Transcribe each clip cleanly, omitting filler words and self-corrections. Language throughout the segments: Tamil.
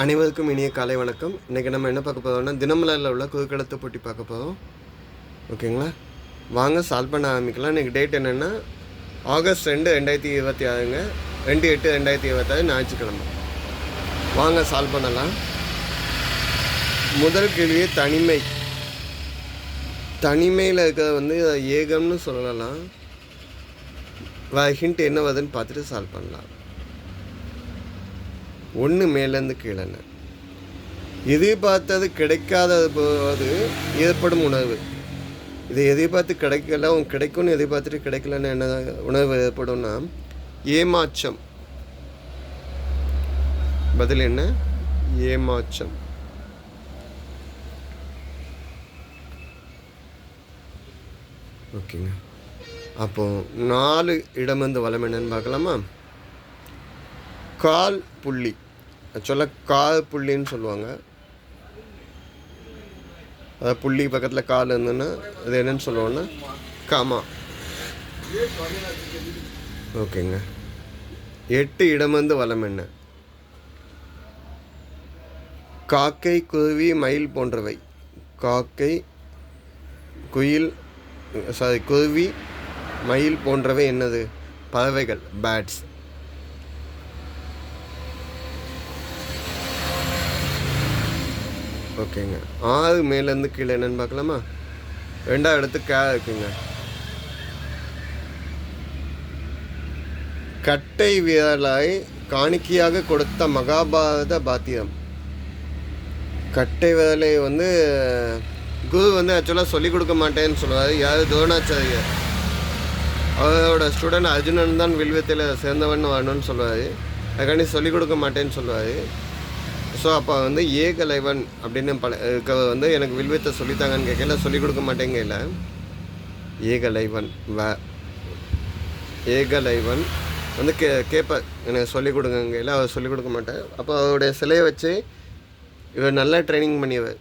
அனைவருக்கும் இனிய காலை வணக்கம். இன்றைக்கி நம்ம என்ன பார்க்க போகிறோம்னா தினமலரில் உள்ள குறுக்கெழுத்து போட்டி பார்க்க போகிறோம். ஓகேங்களா, வாங்க சால்வ் பண்ண ஆரம்பிக்கலாம். இன்றைக்கி டேட் என்னென்னா ஆகஸ்ட் 2, 2026ங்க. 2/8/2026 ஞாயிற்றுக்கிழமை. வாங்க சால்வ் பண்ணலாம். முதல் கேள்வி தனிமை. தனிமையில் இருக்கிறத ஏகம்னு சொல்லலாம். ஹிண்ட் என்ன வருதுன்னு பார்த்துட்டு சால்வ் பண்ணலாம். ஒன்று மேலேருந்து கீழே எதிர்பார்த்தது கிடைக்காதது போது ஏற்படும் உணர்வு. இதை எதிர்பார்த்து கிடைக்கல, கிடைக்கும்னு எதிர்பார்த்துட்டு கிடைக்கலன்னு என்ன உணர்வு ஏற்படும்னா ஏமாற்றம். பதில் என்ன? ஏமாற்றம். ஓகேங்க. அப்போது 4 இடமிருந்து வளம் என்னன்னு பார்க்கலாமா? கால் புள்ளி, ஆக்சுவலாக கால் புள்ளின்னு சொல்லுவாங்க. அதாவது புள்ளி பக்கத்தில் கால் இருந்ததுன்னா அது என்னன்னு சொல்லுவோன்னா காமா. ஓகேங்க. 8 இடமிருந்து வளம் என்ன? காக்கை, குருவி, மயில் போன்றவை. காக்கை, குருவி, மயில் போன்றவை என்னது? பறவைகள், பேட்ஸ். ஓகேங்க. 6 மேலேருந்து கீழே என்னென்னு பார்க்கலாமா? 2வது இடத்து கே இருக்குங்க. கட்டை விரலாய் காணிக்கையாக கொடுத்த மகாபாரத பாத்தியம். கட்டை விரலை குரு ஆக்சுவலாக சொல்லிக் கொடுக்க மாட்டேன்னு சொல்லுவார். யார்? துரோணாச்சாரியர். அவரோட ஸ்டூடெண்ட் அர்ஜுனன் தான் வில்வித்தையில் சேர்ந்தவன் வரணும்னு சொல்லுவார். அதுக்காண்டி சொல்லிக் கொடுக்க மாட்டேன்னு சொல்லுவார். ஸோ அப்போ ஏகலைவன் அப்படின்னு எனக்கு வில்வித்தை சொல்லித்தாங்கன்னு கேட்கல, சொல்லிக் கொடுக்க மாட்டேங்கல. ஏகலைவன் ஏகலைவன் கேட்பார், எனக்கு சொல்லிக் கொடுங்கல. அவர் சொல்லிக் கொடுக்க மாட்டார். அப்போ அவருடைய சிலையை வச்சு இவர் நல்லா ட்ரைனிங் பண்ணியவர்.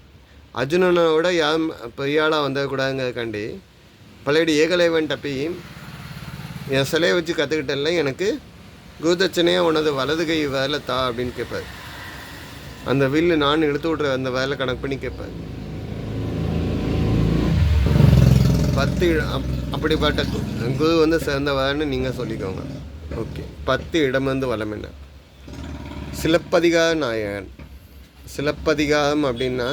அர்ஜுனனோட யாரும் பெரிய ஆளாக வந்துடக்கூடாதுங்கிறதுக்காண்டி பழையடி ஏகலைவன் டப்பி என் சிலையை வச்சு கற்றுக்கிட்டல, எனக்கு குருதட்சணையாக உனது வலது கை வேலை தா அப்படின்னு கேட்பார். அந்த வில்லு நான் இழுத்து விட்ற அந்த வேலை கணக்கு பண்ணி கேட்பேன். 10 அப்படிப்பட்ட குரு சேர்ந்தவன்னு நீங்கள் சொல்லிக்கோங்க. ஓகே. 10 இடமிருந்து வளம் என்ன? சிலப்பதிகார நாயகன். சிலப்பதிகாரம் அப்படின்னா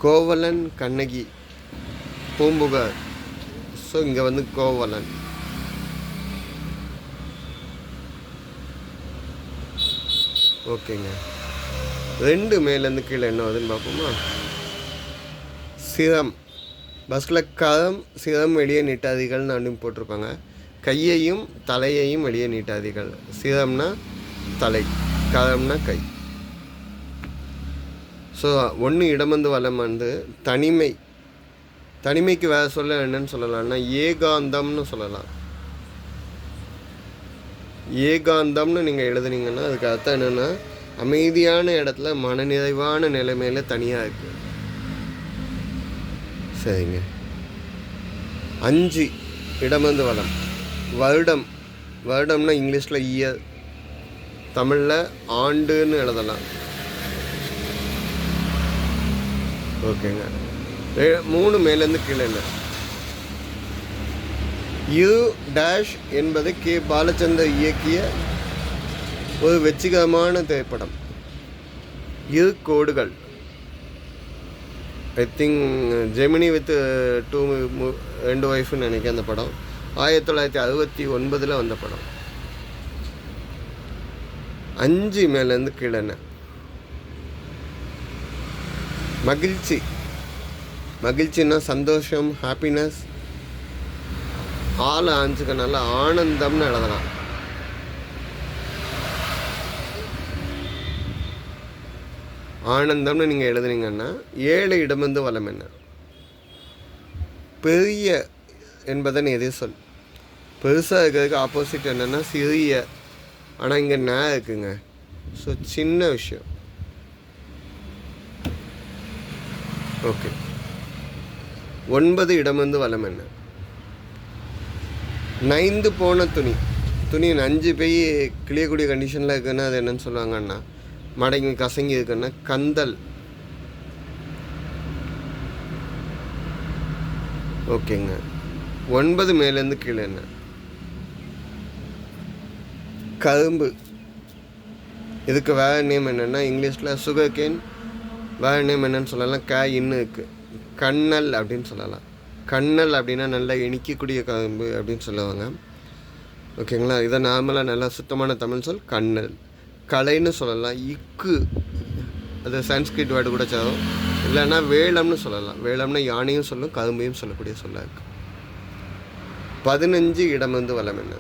கோவலன், கண்ணகி, பூம்புகார். ஸோ இங்கே கோவலன். ஓகேங்க. 2 மேலேருந்து கீழே என்ன வருதுன்னு பார்ப்போமா? சிரம். பஸ்ஸில் கரம், சிரம் வெளியே நீட்டாதிகள்னு அப்படின்னு போட்டிருப்பாங்க. கையையும் தலையையும் வெளியே நீட்டாதிகள். சிரம்னா தலை, கரம்னா கை. ஸோ 1 இடமிருந்து வளம் தனிமை. தனிமைக்கு வேறு சொல்ல என்னன்னு சொல்லலாம்னா ஏகாந்தம்னு சொல்லலாம். ஏகாந்தம்னு நீங்கள் எழுதுனீங்கன்னா அதுக்கு அர்த்தம் என்னென்னா அமைதியான இடத்துல மனநிறைவான நிலைமையில் தனியாக இருக்கு. சரிங்க. 5 இடமிருந்து வளம் வருடம். வருடம்னா இங்கிலீஷில் இயர், தமிழில் ஆண்டுன்னு எழுதலாம். ஓகேங்க. 3 மேலேருந்து கீழே என்ன? யூ டேஷ் என்பது கே. பாலச்சந்தர் இயக்கிய ஒரு வெற்றிகரமான திரைப்படம். இரு கோடுகள். ஐ திங்க் ஜெமினி வித் 2 ஒய்ஃப்னு நினைக்கிறேன். அந்த படம் 1969 வந்த படம். 5 மேலேருந்து கீழே என்ன? மகிழ்ச்சி. மகிழ்ச்சின்னா சந்தோஷம், ஹாப்பினஸ். ஆள் ஆஞ்சுக்கனால ஆனந்தம்னு எழுதலாம். ஆனந்தம்னு நீங்கள் எழுதுனீங்கன்னா 7 இடமிருந்து வளம் என்ன? பெரிய என்பதன் எது சொல்? பெருசாக இருக்கிறதுக்கு ஆப்போசிட் என்னென்னா சிறிய. ஆனால் இங்கே நே இருக்குங்க. ஸோ சின்ன விஷயம். ஓகே. 9 இடமிருந்து வளம் என்ன? நைந்து போன துணி. துணி நஞ்சு போய் கிளியக்கூடிய கண்டிஷனில் இருக்குதுன்னா அது என்னென்னு சொல்லுவாங்கன்னா மடங்கி கசங்கி இருக்குன்னா கந்தல். ஓகேங்க. 9 மேலேருந்து கீழே என்ன? கரும்பு. இதுக்கு வேறு நேம் என்னென்னா இங்கிலீஷில் சுகர் கேன். வேறு நேம் என்னென்னு சொல்லலாம், இன்னும் இருக்குது. கண்ணல் அப்படின்னு சொல்லலாம். கண்ணல் அப்படின்னா நல்லா இனிக்கக்கூடிய கரும்பு அப்படின்னு சொல்லுவாங்க. ஓகேங்களா? இதை நார்மலாக நல்லா சுத்தமான தமிழ் சொல் கண்ணல். கலைன்னு சொல்லலாம். இக்கு அது சன்ஸ்கிரிட் வேர்டு கூட சேரும். இல்லைன்னா வேளம்னு சொல்லலாம். வேளம்னா யானையும் சொல்லும் கரும்பையும் சொல்லக்கூடிய சொல்ல இருக்கு. 15 இடம் வந்து வளம் என்ன?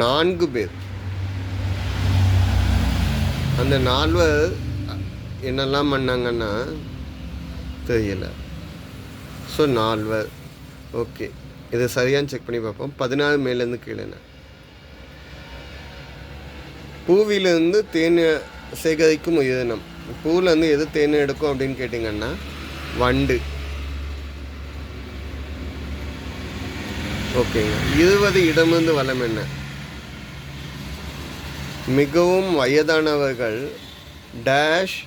4 பேர். அந்த 4 என்னெல்லாம் பண்ணாங்கன்னா தெரியல. ஸோ 4. ஓகே, இதை சரியான்னு செக் பண்ணி பார்ப்போம். 14 மேலேருந்து கீழே என்ன? பூவிலேருந்து தேன் சேகரிக்கும் உயிரினம். பூவிலேருந்து எது தேன் எடுக்கும் அப்படின்னு கேட்டிங்கன்னா வண்டு. ஓகேங்க. 20 இடம் வந்து வளம் என்ன? மிகவும் வயதானவர்கள் டேஷ்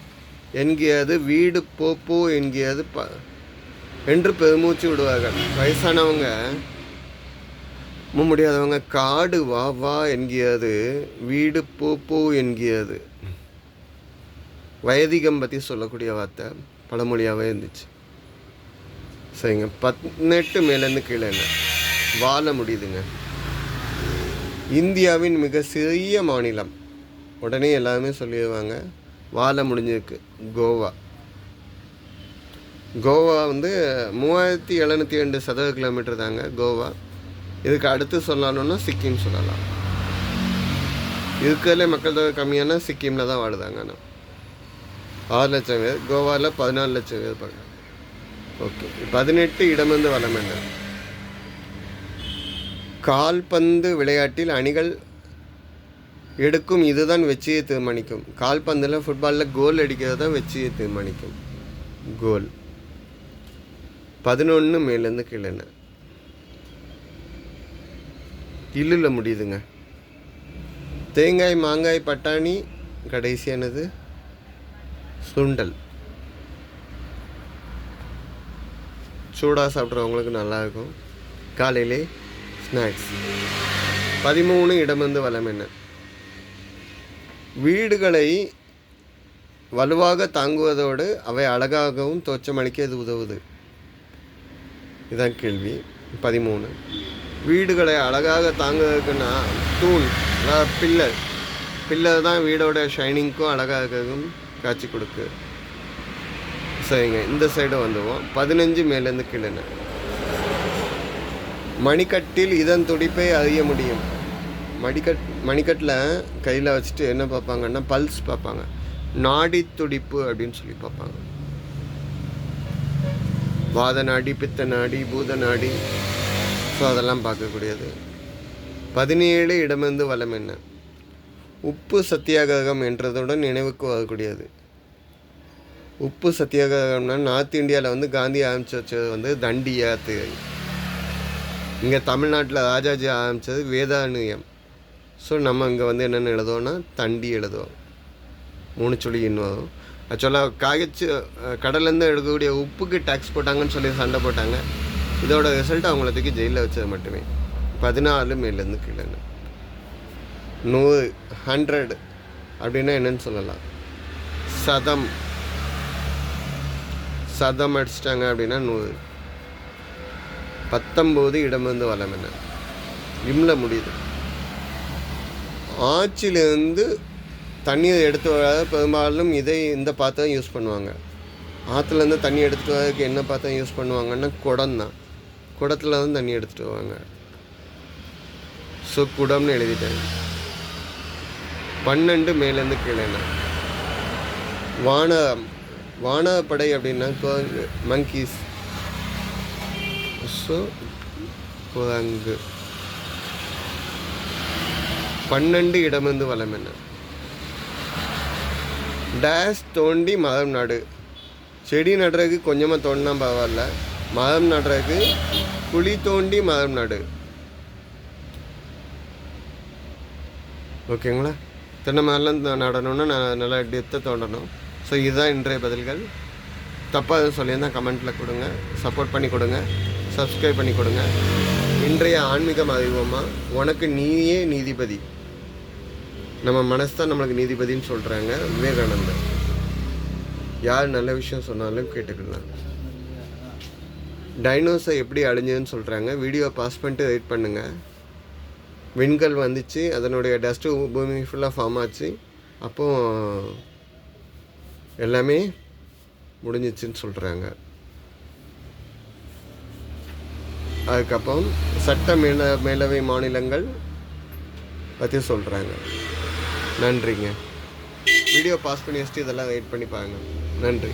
என்கிறது வீடு போப்போ என்கிறது என்று பெருமூச்சு விடுவார்கள். வயசானவங்க முடியாதவங்க காடு வா வா என்கிறது வீடு போப்போ என்கிறது. வயதிகம் பற்றி சொல்லக்கூடிய வார்த்தை பழமொழியாகவே இருந்துச்சு. சரிங்க. 18 மேலேருந்து கீழே என்ன? வாழ முடியுதுங்க. இந்தியாவின் மிக சிறிய மாநிலம். உடனே எல்லாருமே சொல்லிடுவாங்க வாழ முடிஞ்சிருக்கு. கோவா. கோவா வந்து 3702 சதுர கிலோமீட்டர் தாங்க கோவா. இதுக்கு அடுத்து சொல்லணும்னா சிக்கிம் சொல்லலாம். இருக்கிறதுல மக்கள் தொகை கம்மியான சிக்கிமில் தான் வாழுதாங்க. ஆனால் 6 லட்சம் பேர். கோவாவில் 14 லட்சம் பேர் பார்க்க. ஓகே. 18 இடம் வந்து வளம் என்ன? கால்பந்து விளையாட்டில் அணிகள் எடுக்கும் இதுதான் வெற்றியை தீர்மானிக்கும். கால்பந்தில் ஃபுட்பாலில் கோல் அடிக்கிறது தான் வெற்றியை தீர்மானிக்கும். கோல். 11 மேலேருந்து கீழே என்ன? இல்லுல முடியுதுங்க. தேங்காய் மாங்காய் பட்டாணி கடைசியானது சுண்டல். சூடாக சாப்பிட்றவங்களுக்கு நல்லாயிருக்கும். காலையிலே ஸ்நாக்ஸ். 13 இடம் வந்து வளம் என்ன? வீடுகளை வலுவாக தாங்குவதோடு அவை அழகாகவும் தோற்றமளிக்க இது உதவுது. இதுதான் கேள்வி. 13. வீடுகளை அழகாக தாங்குவதற்குன்னா தூண், அதாவது பில்லர். பில்லர் தான் வீடோட ஷைனிங்க்கும் அழகாகவும் காட்சி கொடுக்கு. சரிங்க. இந்த சைடு வந்துவோம். 15 மேலேருந்து கீழே. மணிக்கட்டில் இதன் துடிப்பை அறிய முடியும். மணிக்கட்டில் கையில் வச்சுட்டு என்ன பார்ப்பாங்கன்னா பல்ஸ் பார்ப்பாங்க. நாடி துடிப்பு அப்படின்னு சொல்லி பார்ப்பாங்க. வாத நாடி, பித்த நாடி, பூத நாடி. ஸோ அதெல்லாம் பார்க்கக்கூடியது. 17 இடமிருந்து வளம் என்ன? உப்பு சத்தியாகிரகம் என்றதுடன் நினைவுக்கு வரக்கூடியது. உப்பு சத்தியாகிரகம்னா நார்த் இந்தியாவில் வந்து காந்தி ஆரம்பிச்சு வச்சது வந்து தண்டி யாத்திரை. இங்கே தமிழ்நாட்டில் ராஜாஜி ஆரம்பித்தது வேதாரண்யம். ஸோ நம்ம இங்கே வந்து என்னென்னு எழுதுவோம்னா தண்டி எழுதுவோம். 3 சொல்லி இன்னும் வரும். ஆக்சுவலாக காய்ச்சி கடல்லேருந்து எடுக்கக்கூடிய உப்புக்கு டேக்ஸ் போட்டாங்கன்னு சொல்லி சண்டை போட்டாங்க. இதோட ரிசல்ட் அவங்கள தூக்கி ஜெயிலில் வச்சது மட்டுமே. 14 மேலேருந்து கீழே. 100 100 அப்படின்னா என்னன்னு சொல்லலாம்? சதம். சதம் அடிச்சிட்டாங்க அப்படின்னா 100. 19 இடமிருந்து வளம் என்ன? இம்ல முடியுது. ஆற்றிலிருந்து தண்ணீர் எடுத்து வர பெரும்பாலும் இந்த பாத்திரம் யூஸ் பண்ணுவாங்க. ஆற்றுலேருந்து தண்ணி எடுத்துகிட்டு வரதுக்கு என்ன பாத்திரம் யூஸ் பண்ணுவாங்கன்னா குடம் தான். குடத்தில் தான் தண்ணி எடுத்துகிட்டு வருவாங்க. ஸோ குடம்னு எழுதிட்டேன். 12 மேலேருந்து கீழே. வானப்படை அப்படின்னா மங்கீஸ். ஸோ குரங்கு. 12 இடமிருந்து வளம் என்ன? டேஷ் தோண்டி மரம் நடு. செடி நடுறதுக்கு கொஞ்சமாக தோண்டினா பரவாயில்ல. மரம் நடுறதுக்கு குழி தோண்டி மரம் நடு. ஓகேங்களா? தென்னை மரம்லாம் நடணும்னா நல்லா டெத்தை தோண்டணும். ஸோ இதுதான் இன்றைய பதில்கள். தப்பாக எதுவும் சொல்லியிருந்தால் கமெண்ட்டில் கொடுங்க, சப்போர்ட் பண்ணி கொடுங்க, சப்ஸ்கிரைப் பண்ணி கொடுங்க. இன்றைய ஆன்மீகம் அறிவோமா, உனக்கு நீயே நீதிபதி, நம்ம மனசு தான் நம்மளுக்கு நீதிபதின்னு சொல்கிறாங்க விவேகானந்தர். யார் நல்ல விஷயம் சொன்னாலும் கேட்டுக்கலாம். டைனோசர் எப்படி அழிஞ்சதுன்னு சொல்கிறாங்க. வீடியோ பாஸ் பண்ணிட்டு வெயிட் பண்ணுங்கள். விண்கல் வந்துச்சு, அதனுடைய டஸ்ட்டு பூமி ஃபுல்லாக ஃபார்ம் ஆச்சு, அப்போது எல்லாமே முடிஞ்சிச்சுன்னு சொல்கிறாங்க. அதுக்கப்புறம் சட்ட மேலவை மாநிலங்கள் பற்றி சொல்கிறாங்க. நன்றிங்க. வீடியோ பாஸ் பண்ணி வச்சுட்டு இதெல்லாம் வெயிட் பண்ணி பாருங்கள். நன்றி.